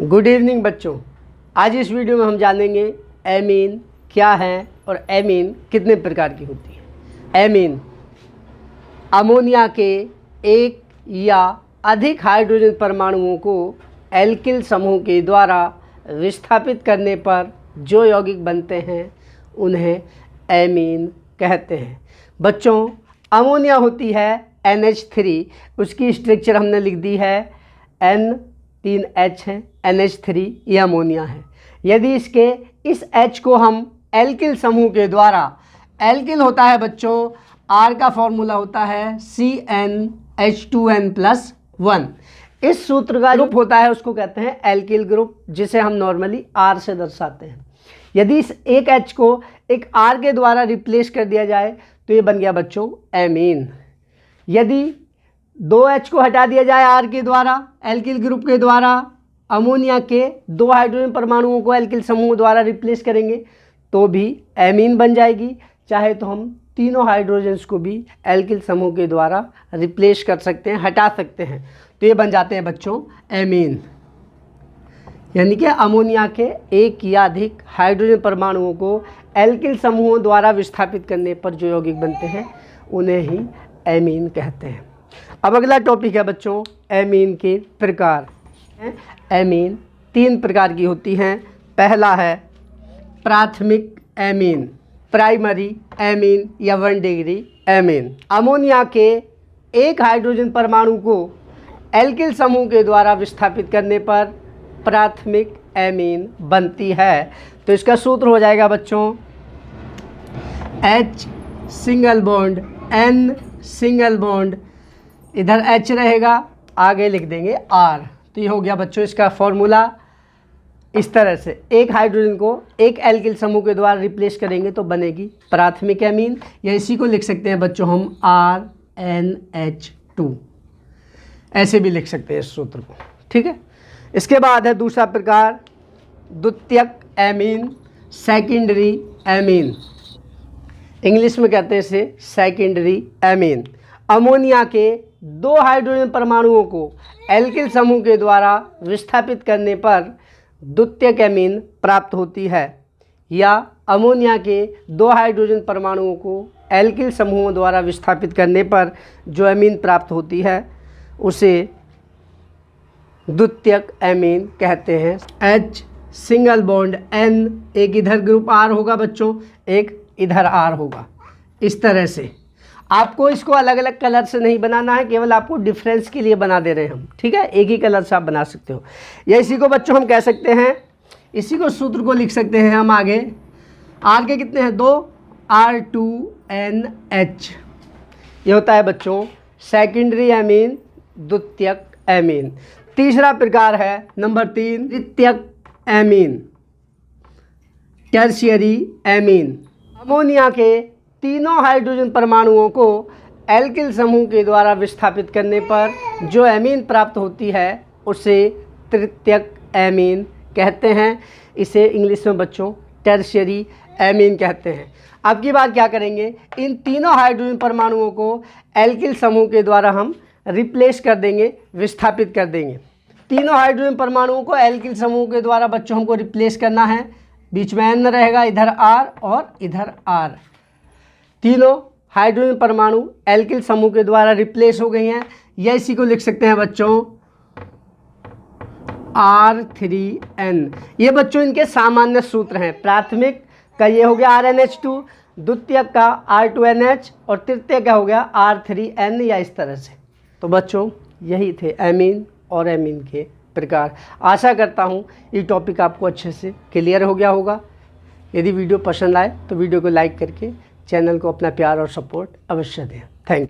Good evening बच्चों। आज इस वीडियो में हम जानेंगे एमीन क्या है और एमीन कितने प्रकार की होती है। एमीन अमोनिया के एक या अधिक हाइड्रोजन परमाणुओं को एल्किल समूह के द्वारा विस्थापित करने पर जो यौगिक बनते हैं उन्हें एमीन कहते हैं। बच्चों, अमोनिया होती है NH3, उसकी स्ट्रक्चर हमने लिख दी है N3H है, NH3 ये अमोनिया है। यदि इसके इस H को हम एल्किल समूह के द्वारा, एल्किल होता है बच्चों, R का फॉर्मूला होता है CnH2n+1। इस सूत्र का ग्रुप होता है उसको कहते हैं एल्किल ग्रुप, जिसे हम नॉर्मली R से दर्शाते हैं। यदि इस एक H को एक R के द्वारा रिप्लेस कर दिया जाए तो ये बन गया बच्चों एमीन। यदि दो H को हटा दिया जाए R के द्वारा, एल्किल ग्रुप के द्वारा, अमोनिया के दो हाइड्रोजन परमाणुओं को एल्किल समूह द्वारा रिप्लेस करेंगे तो भी एमीन बन जाएगी। चाहे तो हम तीनों हाइड्रोजन्स को भी एल्किल समूह के द्वारा रिप्लेस कर सकते हैं, हटा सकते हैं, तो ये बन जाते हैं बच्चों एमीन। यानी कि अमोनिया के एक या अधिक हाइड्रोजन परमाणुओं को एल्किल समूहों द्वारा विस्थापित करने पर जो यौगिक बनते हैं उन्हें ही एमीन कहते हैं। अब अगला टॉपिक है बच्चों एमीन के प्रकार। एमीन तीन प्रकार की होती हैं। पहला है प्राथमिक एमीन, प्राइमरी एमीन या 1 डिग्री एमीन। अमोनिया के एक हाइड्रोजन परमाणु को एल्किल समूह के द्वारा विस्थापित करने पर प्राथमिक एमीन बनती है। तो इसका सूत्र हो जाएगा बच्चों H single bond N single bond, इधर H रहेगा, आगे लिख देंगे R। तो ये हो गया बच्चों इसका फॉर्मूला। इस तरह से एक हाइड्रोजन को एक एल्किल समूह के द्वारा रिप्लेस करेंगे तो बनेगी प्राथमिक एमीन, या इसी को लिख सकते हैं बच्चों हम RNH2, ऐसे भी लिख सकते हैं इस सूत्र को। ठीक है। इसके बाद है दूसरा प्रकार द्वितीयक एमीन, सेकेंडरी एमीन, इंग्लिश में कहते हैं इसे सेकेंडरी एमीन। अमोनिया के दो हाइड्रोजन परमाणुओं को एल्किल समूह के द्वारा विस्थापित करने पर द्वितीयक एमीन प्राप्त होती है, या अमोनिया के दो हाइड्रोजन परमाणुओं को एल्किल समूहों द्वारा विस्थापित करने पर जो एमीन प्राप्त होती है उसे द्वितीयक एमीन कहते हैं। H सिंगल बॉन्ड N, एक इधर ग्रुप R होगा बच्चों, एक इधर R होगा। इस तरह से आपको इसको अलग अलग कलर से नहीं बनाना है, केवल आपको डिफरेंस के लिए बना दे रहे हैं हम। ठीक है, एक ही कलर से आप बना सकते हो। या इसी को बच्चों हम कह सकते हैं, इसी को सूत्र को लिख सकते हैं हम आगे। R के कितने हैं? 2, R2NH। ये होता है बच्चों सेकेंडरी एमीन, द्वितीयक एमीन। तीसरा प्रकार है नंबर 3 तृतीयक एमीन, टर्शियरी एमीन। अमोनिया के तीनों हाइड्रोजन परमाणुओं को एल्किल समूह के द्वारा विस्थापित करने पर जो एमीन प्राप्त होती है उसे तृतीयक एमीन कहते हैं। इसे इंग्लिश में बच्चों टर्शियरी एमीन कहते हैं। अब की बात क्या करेंगे, इन तीनों हाइड्रोजन परमाणुओं को एल्किल समूह के द्वारा हम रिप्लेस कर देंगे, विस्थापित कर देंगे। तीनों हाइड्रोजन परमाणुओं को एल्किल समूह के द्वारा बच्चों हमको रिप्लेस करना है। बीच में N रहेगा, इधर R और इधर R। तीनों हाइड्रोजन परमाणु एल्किल समूह के द्वारा रिप्लेस हो गई हैं, या इसी को लिख सकते हैं बच्चों R3N। ये बच्चों इनके सामान्य सूत्र हैं। प्राथमिक का ये हो गया RNH2, द्वितीयक का R2NH और तृतीयक का हो गया R3N, या इस तरह से। तो बच्चों यही थे एमीन और एमीन के प्रकार। आशा करता हूँ ये टॉपिक आपको अच्छे से क्लियर हो गया होगा। यदि वीडियो पसंद आए तो वीडियो को लाइक करके चैनल को अपना प्यार और सपोर्ट अवश्य दें।